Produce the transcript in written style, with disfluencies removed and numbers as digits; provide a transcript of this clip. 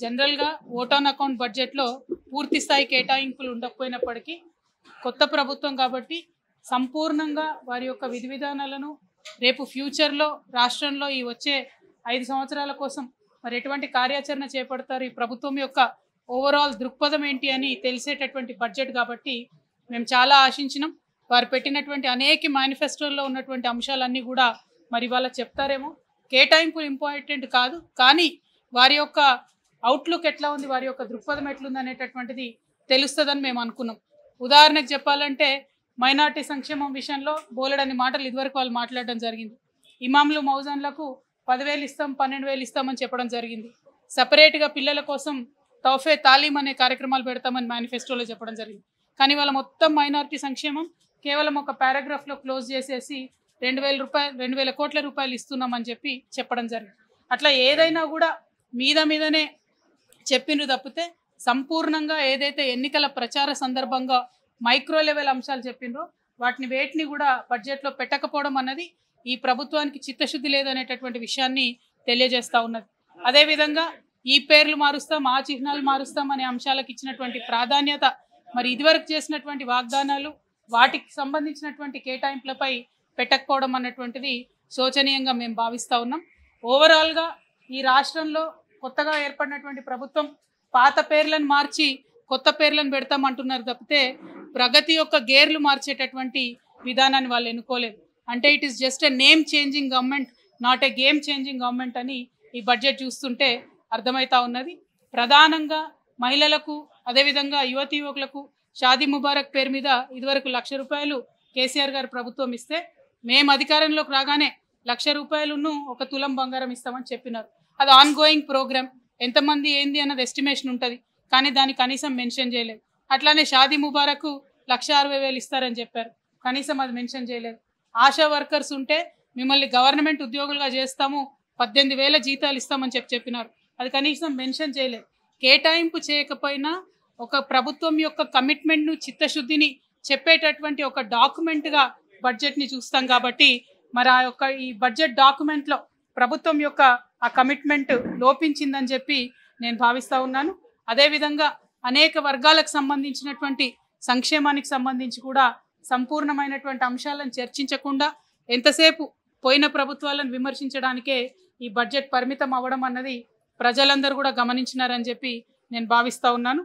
జనరల్గా vote on account బడ్జెట్లో పూర్తి స్థాయి కేటాయింపులు ఉండకపోయినప్పటికీ కొత్త ప్రభుత్వం కాబట్టి సంపూర్ణంగా వారి యొక్క విధి విధానాలను రేపు ఫ్యూచర్లో రాష్ట్రంలో ఈ వచ్చే 5 సంవత్సరాల కోసం మరి ఎటువంటి కార్యాచరణ చేపడతారు, ఈ ప్రభుత్వం యొక్క ఓవరాల్ దృక్పథం ఏంటి అని తెలిసేటటువంటి బడ్జెట్ కాబట్టి మేము చాలా ఆశించినాం. వారు పెట్టినటువంటి అనేక మేనిఫెస్టోల్లో ఉన్నటువంటి అంశాలన్నీ కూడా మరి వాళ్ళ చెప్తారేమో. కేటాయింపులు ఇంపార్టెంట్ కాదు, కానీ వారి యొక్క అవుట్లుక్ ఎట్లా ఉంది, వారి యొక్క దృక్పథం ఎట్లుంది అనేటటువంటిది తెలుస్తుందని మేము అనుకున్నాం. ఉదాహరణకు చెప్పాలంటే మైనార్టీ సంక్షేమం విషయంలో బోలెడని మాటలు ఇదివరకు వాళ్ళు మాట్లాడడం జరిగింది. ఇమాంలు మౌజాన్లకు 10,000 ఇస్తాం, 12,000 ఇస్తామని చెప్పడం జరిగింది. సపరేట్గా పిల్లల కోసం తౌఫే తాలీం అనే కార్యక్రమాలు పెడతామని మేనిఫెస్టోలో చెప్పడం జరిగింది. కానీ వాళ్ళ మొత్తం మైనార్టీ సంక్షేమం కేవలం ఒక పారాగ్రాఫ్లో క్లోజ్ చేసేసి 2,000 కోట్ల రూపాయలు ఇస్తున్నామని చెప్పడం జరిగింది. అట్లా ఏదైనా కూడా మీదనే చెప్పిండ్రు తప్పితే సంపూర్ణంగా ఏదైతే ఎన్నికల ప్రచార సందర్భంగా మైక్రో లెవెల్ అంశాలు చెప్పిండ్రో వేటిని కూడా బడ్జెట్లో పెట్టకపోవడం అన్నది ఈ ప్రభుత్వానికి చిత్తశుద్ధి లేదనేటటువంటి విషయాన్ని తెలియజేస్తూ ఉన్నది. అదేవిధంగా ఈ పేర్లు మారుస్తాం, ఆ చిహ్నాలు మారుస్తాం అనే అంశాలకు ఇచ్చినటువంటి ప్రాధాన్యత మరి ఇదివరకు చేసినటువంటి వాగ్దానాలు వాటికి సంబంధించినటువంటి కేటాయింపులపై పెట్టకపోవడం అన్నటువంటిది శోచనీయంగా మేము భావిస్తూ ఉన్నాం. ఓవరాల్గా ఈ రాష్ట్రంలో కొత్తగా ఏర్పడినటువంటి ప్రభుత్వం పాత పేర్లను మార్చి కొత్త పేర్లను పెడతామంటున్నారు తప్పితే ప్రగతి యొక్క గేర్లు మార్చేటటువంటి విధానాన్ని వాళ్ళు ఎన్నుకోలేదు. అంటే it is just a name changing government, not a game changing government అని ఈ బడ్జెట్ చూస్తుంటే అర్థమవుతా ఉన్నది. ప్రధానంగా మహిళలకు అదేవిధంగా యువకులకు షాదీ ముబారక్ పేరు మీద ఇదివరకు 1,00,000 రూపాయలు కేసీఆర్ గారు ప్రభుత్వం ఇస్తే మేము అధికారంలోకి రాగానే 1,00,000 రూపాయలను 1 తులం బంగారం ఇస్తామని చెప్పినారు. అది ఆన్ గోయింగ్ ప్రోగ్రామ్, ఎంతమంది ఏంది అన్నది ఎస్టిమేషన్ ఉంటుంది, కానీ దాన్ని కనీసం మెన్షన్ చేయలేదు. అట్లానే షాదీ ముబారక్ 1,60,000 ఇస్తారని చెప్పారు, కనీసం అది మెన్షన్ చేయలేదు. ఆశా వర్కర్స్ ఉంటే మిమ్మల్ని గవర్నమెంట్ ఉద్యోగులుగా చేస్తాము, 18,000 జీతాలు ఇస్తామని చెప్పినారు, అది కనీసం మెన్షన్ చేయలేదు. కేటాయింపు చేయకపోయినా ఒక ప్రభుత్వం యొక్క కమిట్మెంట్ను చిత్తశుద్ధిని చెప్పేటటువంటి ఒక డాక్యుమెంట్గా బడ్జెట్ని చూస్తాం. కాబట్టి మరి ఈ బడ్జెట్ డాక్యుమెంట్లో ప్రభుత్వం యొక్క ఆ కమిట్మెంట్ లోపించిందని నేను భావిస్తూ ఉన్నాను. అదేవిధంగా అనేక వర్గాలకు సంబంధించినటువంటి సంక్షేమానికి సంబంధించి కూడా సంపూర్ణమైనటువంటి అంశాలను చర్చించకుండా ఎంతసేపు పోయిన ప్రభుత్వాలను విమర్శించడానికే ఈ బడ్జెట్ పరిమితం అవ్వడం అన్నది ప్రజలందరూ కూడా గమనించినారని నేను భావిస్తూ ఉన్నాను.